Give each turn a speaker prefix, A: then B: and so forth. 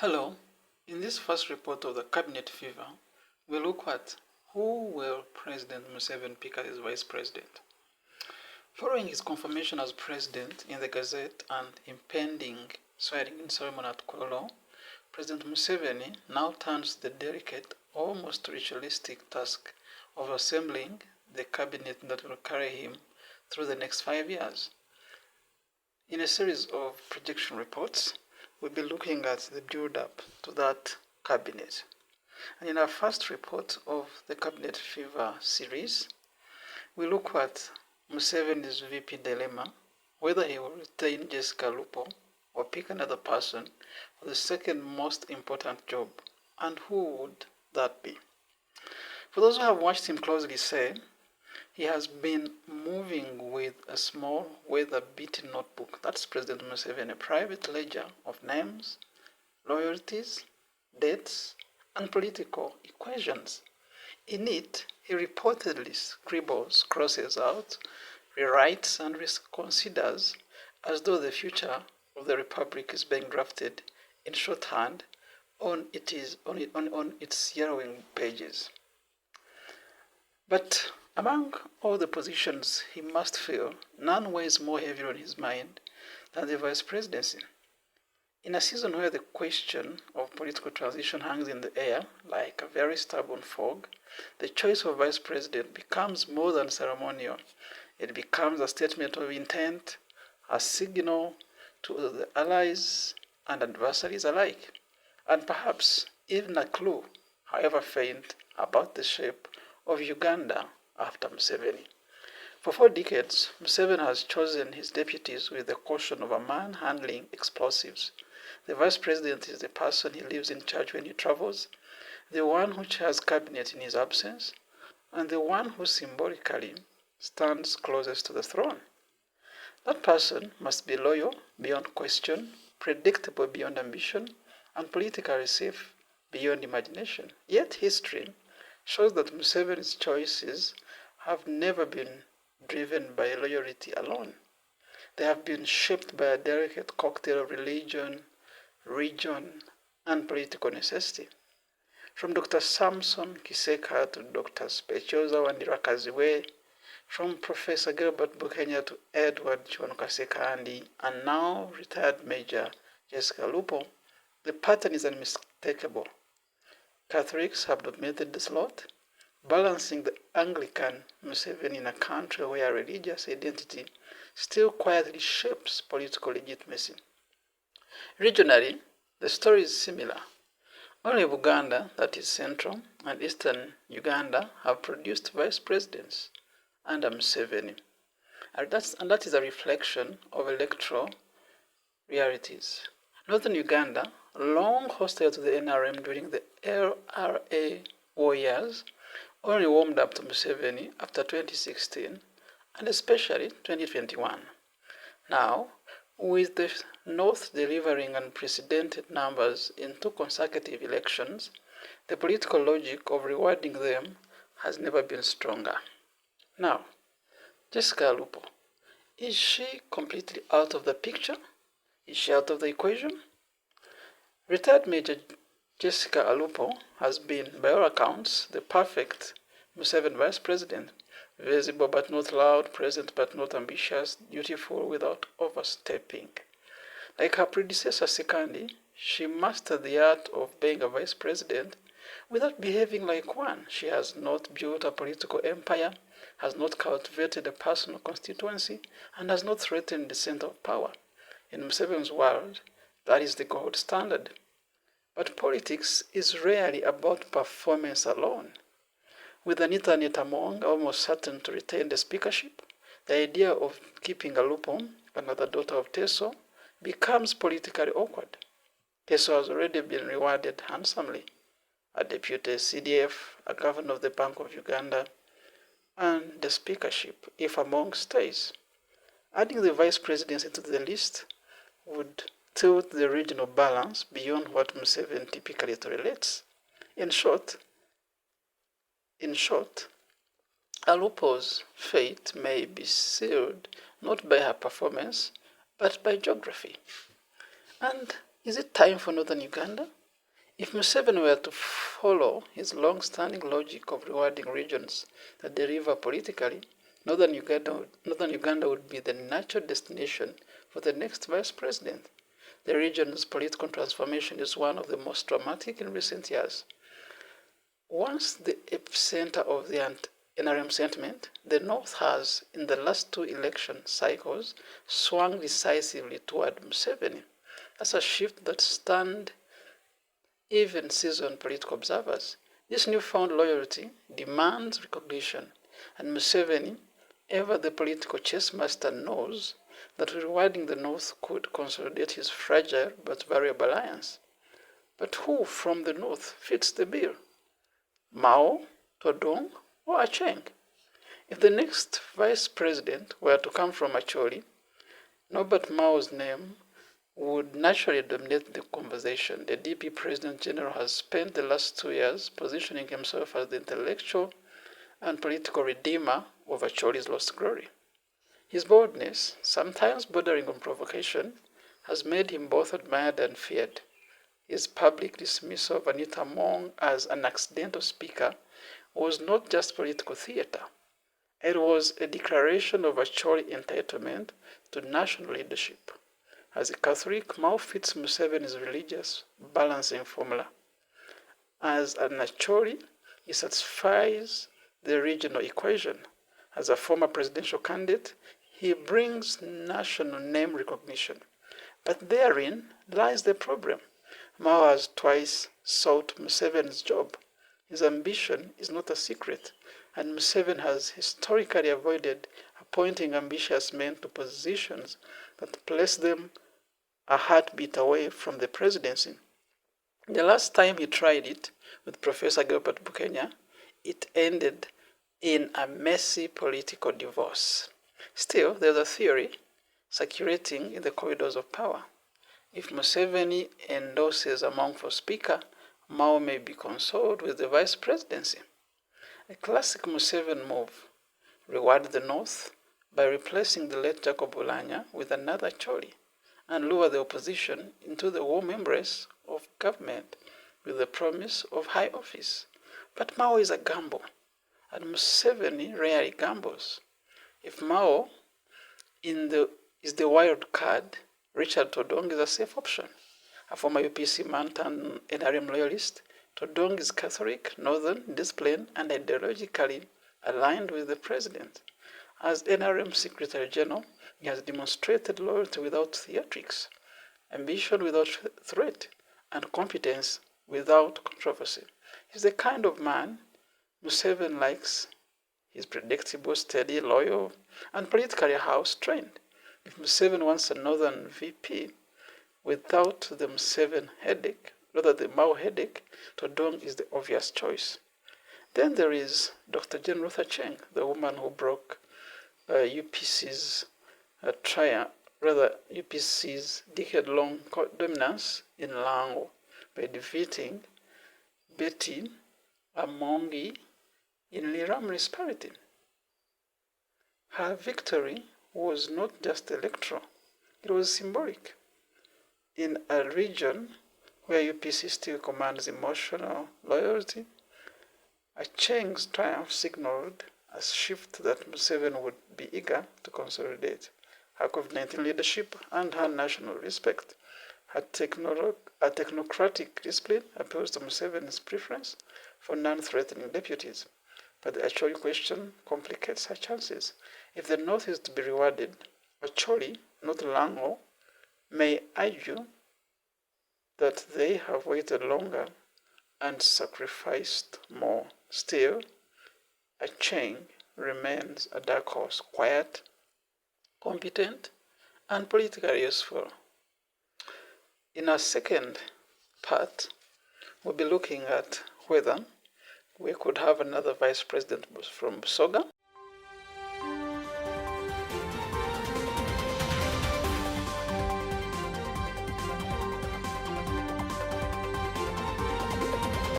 A: Hello. In this first report of the Cabinet Fever, we look at who will President Museveni pick as his vice president. Following his confirmation as president in the Gazette and impending swearing-in ceremony at Kololo, President Museveni now turns to the delicate, almost ritualistic task of assembling the cabinet that will carry him through the next 5 years. In a series of projection reports, we'll be looking at the build-up to that cabinet. And in our first report of the Cabinet Fever series, we look at Museveni's VP dilemma, whether he will retain Jessica Alupo or pick another person for the second most important job, and who would that be? For those who have watched him closely say, he has been moving with a small, weather-beaten notebook. That's President Museveni, a private ledger of names, loyalties, dates, and political equations. In it, he reportedly scribbles, crosses out, rewrites, and reconsiders as though the future of the Republic is being drafted in shorthand on its yellowing pages. But among all the positions he must fill, none weighs more heavily on his mind than the vice presidency. In a season where the question of political transition hangs in the air like a very stubborn fog, the choice of vice president becomes more than ceremonial. It becomes a statement of intent, a signal to the allies and adversaries alike, and perhaps even a clue, however faint, about the shape of Uganda after Museveni. For 4 decades, Museveni has chosen his deputies with the caution of a man handling explosives. The vice president is the person he leaves in charge when he travels, the one who chairs cabinet in his absence, and the one who symbolically stands closest to the throne. That person must be loyal beyond question, predictable beyond ambition, and politically safe beyond imagination. Yet history shows that Museveni's choices have never been driven by loyalty alone. They have been shaped by a delicate cocktail of religion, region, and political necessity. From Dr. Samson Kiseka to Dr. Specioza Wandirakaziwe, from Professor Gilbert Bukenya to Edward Chwanukasekandi, and now retired Major Jessica Alupo, the pattern is unmistakable. Catholics have dominated the slot, balancing the Anglican Museveni in a country where religious identity still quietly shapes political legitimacy. Regionally, the story is similar. Only Uganda, that is central, and eastern Uganda have produced vice presidents under Museveni. And that is a reflection of electoral realities. Northern Uganda, long hostile to the NRM during the LRA war years, only warmed up to Museveni after 2016 and especially 2021. Now, with the North delivering unprecedented numbers in 2 consecutive elections, the political logic of rewarding them has never been stronger. Now, Jessica Alupo, is she completely out of the picture? Is she out of the equation? Retired Major Jessica Alupo has been, by all accounts, the perfect Museveni vice president. Visible but not loud, present but not ambitious, dutiful without overstepping. Like her predecessor Sekandi, she mastered the art of being a vice president without behaving like one. She has not built a political empire, has not cultivated a personal constituency, and has not threatened the center of power. In Museveni's world, that is the gold standard. But politics is rarely about performance alone. With Anita Netamong almost certain to retain the speakership, the idea of keeping Alupo, another daughter of Teso, becomes politically awkward. Teso has already been rewarded handsomely, a deputy CDF, a governor of the Bank of Uganda, and the speakership, if among stays. Adding the vice presidency to the list would tilt the regional balance beyond what Museveni typically tolerates. In short, Alupo's fate may be sealed not by her performance, but by geography. And Is it time for northern Uganda? If Museveni were to follow his long-standing logic of rewarding regions that deliver politically, northern Uganda would be the natural destination for the next vice president. The region's political transformation is one of the most dramatic in recent years. Once the epicenter of the NRM sentiment, the North has, in the last two election cycles, swung decisively toward Museveni. That's a shift that stunned even seasoned political observers. This newfound loyalty demands recognition, and Museveni, ever the political chess master, knows that rewarding the North could consolidate his fragile but variable alliance. But who from the North fits the bill? Mao, Todwong, or Acheng? If the next vice president were to come from Acholi, Norbert Mao's name would naturally dominate the conversation. The DP President General has spent the last 2 years positioning himself as the intellectual and political redeemer of Acholi's lost glory. His boldness, sometimes bordering on provocation, has made him both admired and feared. His public dismissal of Anita Mong as an accidental speaker was not just political theater. It was a declaration of Acholi entitlement to national leadership. As a Catholic, Mao fits Museveni's religious balancing formula. As an Acholi, he satisfies the regional equation. As a former presidential candidate, he brings national name recognition. But therein lies the problem. Mao has twice sought Museveni's job. His ambition is not a secret, and Museveni has historically avoided appointing ambitious men to positions that place them a heartbeat away from the presidency. The last time he tried it with Professor Gilbert Bukenya, it ended in a messy political divorce. Still, there's a theory circulating in the corridors of power. If Museveni endorses a Mong for speaker, Mao may be consoled with the vice presidency. A classic Museveni move: reward the North by replacing the late Jacob Oulanyah with another Acholi, and lure the opposition into the warm embrace of government with the promise of high office. But Mao is a gamble, and Museveni rarely gambles. If Mao is the wild card, Richard Todwong is a safe option. A former UPC man turned NRM loyalist, Todwong is Catholic, northern, disciplined, and ideologically aligned with the president. As NRM Secretary General, he has demonstrated loyalty without theatrics, ambition without threat, and competence without controversy. He's the kind of man Museveni likes. He's predictable, steady, loyal, and politically house-trained. If Museveni wants a northern VP without the Museveni headache, rather the Mao headache, Todwong is the obvious choice. Then there is Dr. Jane Ruth Acheng, the woman who broke UPC's UPC's decade-long dominance in Lango by defeating Betty Amongi in Liram municipality. Her victory was not just electoral, it was symbolic. In a region where UPC still commands emotional loyalty, Acheng's triumph signaled a shift that Museveni would be eager to consolidate. Her COVID-19 leadership and her national respect, her technocratic discipline appeals to Museveni's preference for non-threatening deputies. But the Acholi question complicates her chances. If the North is to be rewarded, Acholi, not Lango, may argue that they have waited longer and sacrificed more. Still, Acheng remains a dark horse, quiet, competent, and politically useful. In our second part, we'll be looking at whether we could have another vice president from Busoga